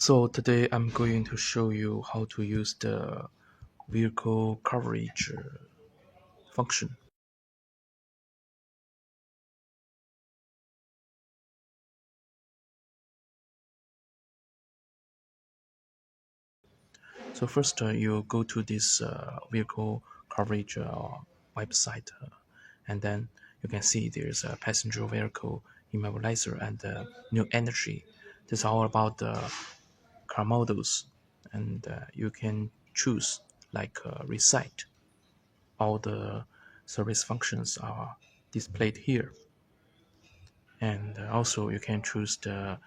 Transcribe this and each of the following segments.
So today I'm going to show you how to use the vehicle coverage function. So first you go to this vehicle coverage website and then you can see there's a passenger vehicle immobilizer and new energy. This is all about the car models, and you can choose like recite. All the service functions are displayed here, and also you can choose the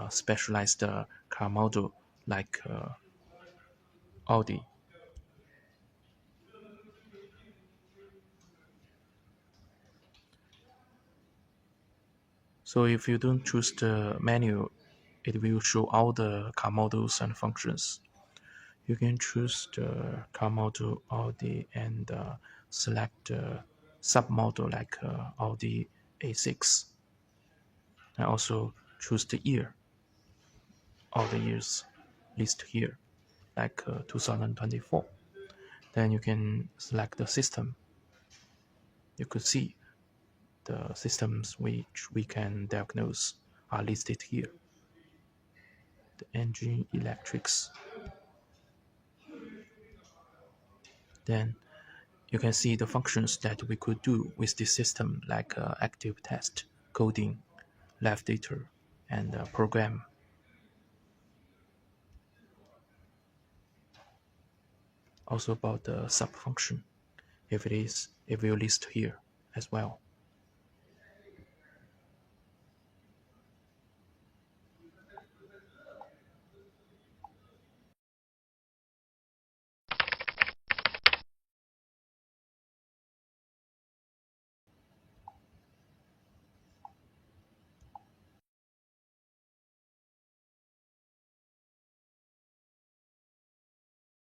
specialized car model like Audi. So if you don't choose the menu, it will show all the car models and functions. You can choose the car model Audi and select the submodel like Audi A6, and also choose the year. All the years listed here, like 2024. Then you can select the system. You could see the systems which we can diagnose are listed here. The engine electrics. Then you can see the functions that we could do with this system, like active test, coding, live data, and program. Also about the sub function, if it will list here as well.